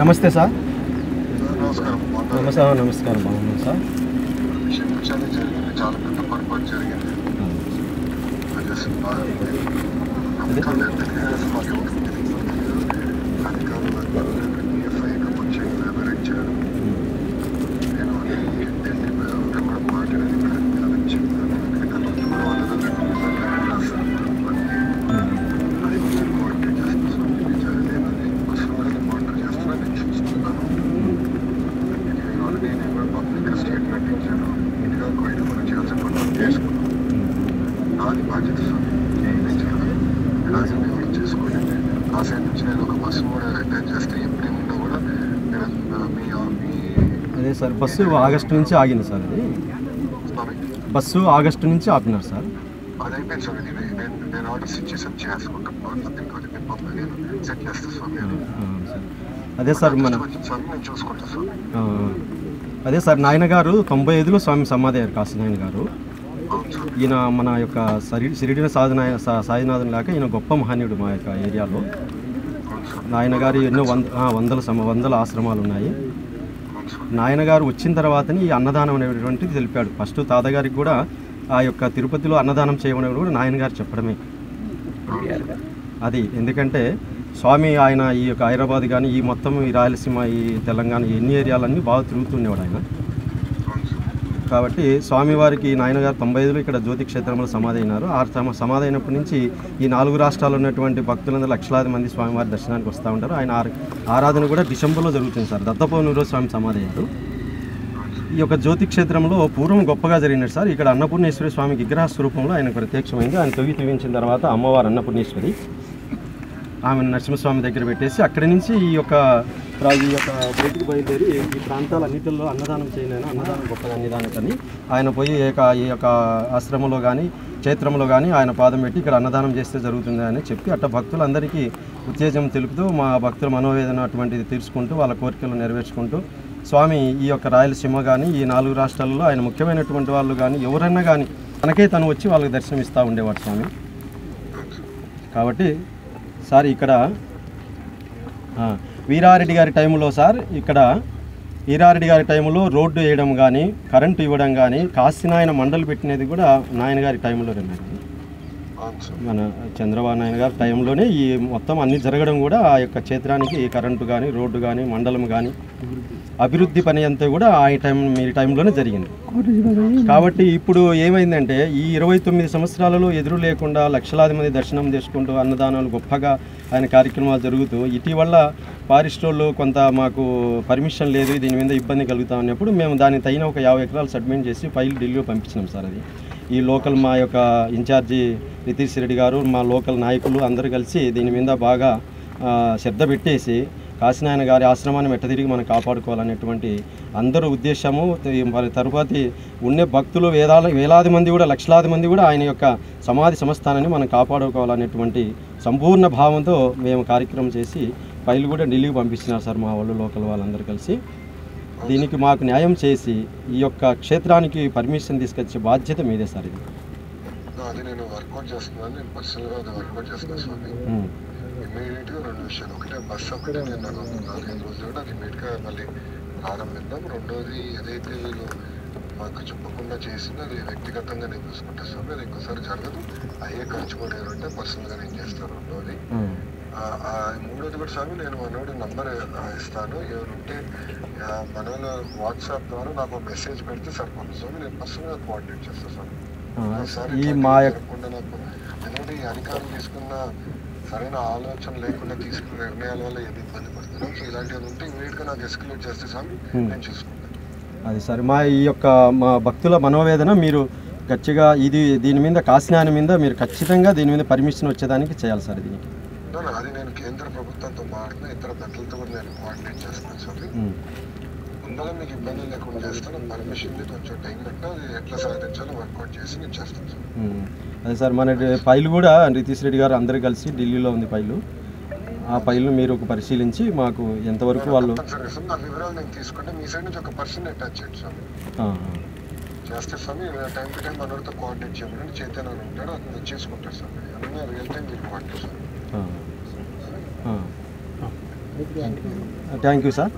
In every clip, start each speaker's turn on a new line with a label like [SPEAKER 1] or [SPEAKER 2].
[SPEAKER 1] నమస్తే సార్. నమస్కారం బాగున్నాం సార్.
[SPEAKER 2] చాలా పెద్ద పొరపాటు జరిగింది.
[SPEAKER 1] అదే సార్, బస్సు ఆగస్టు నుంచి ఆగింది సార్. అది బస్సు ఆగస్టు నుంచి ఆపినారు సార్.
[SPEAKER 2] అది అయిపోయింది సార్. నేను ఆర్డర్స్ ఇచ్చేసి
[SPEAKER 1] అదే సార్
[SPEAKER 2] నేను చూసుకుంటా సార్.
[SPEAKER 1] అదే సార్, నాయన గారు 95లో స్వామి సమాధి అయ్యారు, కాశీ నాయన గారు. ఈయన మన యొక్క షిరిడి సాయినాథన్ లాగా ఈయన గొప్ప మహనీయుడు మా యొక్క ఏరియాలో. నాయన గారు ఎన్నో వందల ఆశ్రమాలు ఉన్నాయి. నాయన గారు వచ్చిన తర్వాతని ఈ అన్నదానం అనేటువంటిది తెలిపాడు. ఫస్ట్ తాతగారికి కూడా ఆ యొక్క తిరుపతిలో అన్నదానం చేయమని కూడా నాయన గారు చెప్పడమే అది. ఎందుకంటే స్వామి ఆయన ఈ యొక్క హైదరాబాద్ కానీ ఈ మొత్తం ఈ రాయలసీమ ఈ తెలంగాణ ఎన్ని ఏరియాలన్నీ బాగా తిరుగుతుండేవాడు ఆయన. కాబట్టి స్వామివారికి నాయన గారు 95లో ఇక్కడ జ్యోతి క్షేత్రంలో సమాధి అయినారు. ఆ సమాధి అయినప్పటి నుంచి ఈ 4 రాష్ట్రాల్లో ఉన్నటువంటి భక్తులందరూ లక్షలాది మంది స్వామివారి దర్శనానికి వస్తూ ఉంటారు. ఆయన ఆరాధన కూడా డిసెంబర్లో జరుగుతుంది సార్. దత్తపౌర్ణమిలో స్వామి సమాధి అయ్యారు. ఈ యొక్క జ్యోతి క్షేత్రంలో పూర్వం గొప్పగా జరిగినట్టు సార్. ఇక్కడ అన్నపూర్ణేశ్వరి స్వామి విగ్రహ స్వరూపంలో ఆయన ప్రత్యక్షమైంది. ఆయన తవ్వించిన తర్వాత అమ్మవారు అన్నపూర్ణేశ్వరి ఆమె నరసింహస్వామి దగ్గర పెట్టేసి అక్కడి నుంచి ఈ యొక్క బయటికి బయలుదేరి ఈ ప్రాంతాలన్నిటిలో అన్నదానం చేయలేను, అన్నదానం గొప్ప అన్నదానకని ఆయన పోయి ఈ యొక్క ఆశ్రమంలో కానీ క్షేత్రంలో కానీ ఆయన పాదం పెట్టి ఇక్కడ అన్నదానం చేస్తే జరుగుతుంది అని చెప్పి అట్లా భక్తులందరికీ ఉత్తేజం తెలుపుతూ మా భక్తుల మనోవేదన అటువంటిది తీర్చుకుంటూ వాళ్ళ కోరికలు నెరవేర్చుకుంటూ స్వామి ఈ యొక్క రాయలసీమ కానీ ఈ 4 రాష్ట్రాలలో ఆయన ముఖ్యమైనటువంటి వాళ్ళు కానీ ఎవరైనా కానీ తనకే తను వచ్చి వాళ్ళకి దర్శనం ఇస్తూ ఉండేవాడు స్వామి. కాబట్టి సార్ ఇక్కడ వీరారెడ్డి గారి టైంలో సార్, ఇక్కడ వీరారెడ్డి గారి టైంలో రోడ్డు వేయడం కానీ కరెంటు ఇవ్వడం కానీ కాశీనాయన మండలి పెట్టినది కూడా నాయన గారి టైంలో మన చంద్రబాబు నాయుడు గారి టైంలోనే ఈ మొత్తం అన్నీ జరగడం కూడా ఆ యొక్క క్షేత్రానికి కరెంటు కానీ రోడ్డు కానీ మండలం కానీ అభివృద్ధి పని అంతా కూడా మీ టైంలోనే జరిగింది. కాబట్టి ఇప్పుడు ఏమైందంటే ఈ 29 సంవత్సరాలలో ఎదురు లేకుండా లక్షలాది మంది దర్శనం చేసుకుంటూ అన్నదానాలు గొప్పగా ఆయన కార్యక్రమాలు జరుగుతూ ఇటీవల ఫారెస్టోళ్ళు కొంత మాకు పర్మిషన్ లేదు, దీని మీద ఇబ్బంది కలుగుతా ఉన్నప్పుడు మేము దానికి తగిన ఒక 50 ఎకరాలు సబ్మిట్ చేసి ఫైల్ ఢిల్లీలో పంపించినాం సార్. అది ఈ లోకల్ మా యొక్క ఇన్ఛార్జి నితీష్ రెడ్డి గారు మా లోకల్ నాయకులు అందరూ కలిసి దీని మీద బాగా శ్రద్ధ పెట్టేసి కాశీనాయన గారి ఆశ్రమాన్ని మెట్టతిరిగి మనం కాపాడుకోవాలనేటువంటి అందరూ ఉద్దేశము. తరువాతి ఉండే భక్తులు వేలాది మంది కూడా లక్షలాది మంది కూడా ఆయన యొక్క సమాధి సంస్థానాన్ని మనం కాపాడుకోవాలనేటువంటి సంపూర్ణ భావంతో మేము కార్యక్రమం చేసి ఫైల్ కూడా ఢిల్లీకి పంపిస్తున్నారు సార్ మా వాళ్ళు లోకల్ వాళ్ళందరూ కలిసి. దీనికి మాకు న్యాయం చేసి ఈ యొక్క క్షేత్రానికి పర్మిషన్ తీసుకొచ్చే బాధ్యత మీదే సార్. ఇది
[SPEAKER 2] అది నేను వర్కౌట్ చేస్తున్నాను, నేను పర్సనల్గా అది వర్కౌట్ చేస్తున్నాను స్వామి. ఇమీడియట్గా 2 విషయాలు, ఒకటే బస్సు ఒకటి నేను 4-5 రోజులు కూడా అది ఇమీడియట్గా మళ్ళీ ప్రారంభిద్దాం. రెండోది ఏదైతే వీళ్ళు మాకు చెప్పకుండా చేసిందో అది వ్యక్తిగతంగా నేను చూసుకుంటా స్వామి. అది ఇంకోసారి జరగదు. అయ్యే ఖర్చు కూడా ఏమంటే పర్సనల్గా నేను చేస్తాను. రెండోది మూడోది కూడా స్వామి, నేను మనోడి నంబర్ ఇస్తాను. ఎవరుంటే మనలో వాట్సాప్ ద్వారా నాకు మెసేజ్ పెడితే సరిపోతుంది స్వామి. నేను పర్సనల్గా కోఆర్డినేట్ చేస్తాను స్వామి. నాకు ఎందుకంటే ఈ అధికారులు తీసుకున్న సరైన ఆలోచన లేకుండా తీసుకున్న నిర్ణయాల వల్ల ఏది ఇబ్బంది పడుతున్నాం. సో ఇలాంటివి ఉంటే ఇమీడియట్గా నాకు ఎస్కలేట్ చేస్తే స్వామి నేను చూసుకుంటాను.
[SPEAKER 1] అది సార్ మా భక్తుల మనోవేదన మీరు గట్టిగా దీని మీద కాశీనాయన మీద మీరు ఖచ్చితంగా దీని మీద పర్మిషన్ వచ్చేదానికి చేయాలి సార్. దీనికి
[SPEAKER 2] అది నేను కేంద్ర ప్రభుత్వంతో మాట్లాడిన ఇతర పెద్దలతో కూడా నేను కోఆర్డినేట్ చేస్తాను సార్. ముందుగా మీకు ఇబ్బంది లేకుండా చేస్తాను. పర్మిషన్ కొంచెం టైం పెట్టినా అది ఎట్లా సాధించాలో వర్కౌట్ చేసి నేను చేస్తాను సార్.
[SPEAKER 1] అదే సార్, మన ఫైల్ కూడా నితీష్ రెడ్డి గారు అందరూ కలిసి ఢిల్లీలో ఉంది ఫైలు. ఆ ఫైల్ను మీరు పరిశీలించి మాకు ఎంతవరకు వాళ్ళు
[SPEAKER 2] వివరాలు నేను తీసుకుంటే మీ సైడ్ నుంచి ఒక పర్సన్ అటాచ్ చేయండి సార్. చేస్తే స్వామి టైం టు టైం మనతో కోఆర్డినేట్ చేయమని చైతన్య ఉంటాడు, అతను చేసుకుంటాడు స్వామి. అన్నీ రియల్ టైం మీరు కోఆర్డినేట్ స్వామి.
[SPEAKER 1] Thank you sir.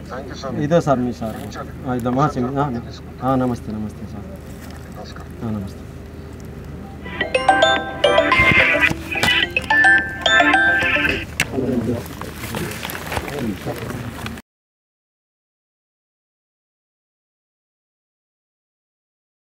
[SPEAKER 2] Thank you స్వామి.
[SPEAKER 1] ఇదో సార్ మీ సార్ ఇదో మా నమస్తే సార్.
[SPEAKER 2] నమస్కారం.
[SPEAKER 1] నమస్తే.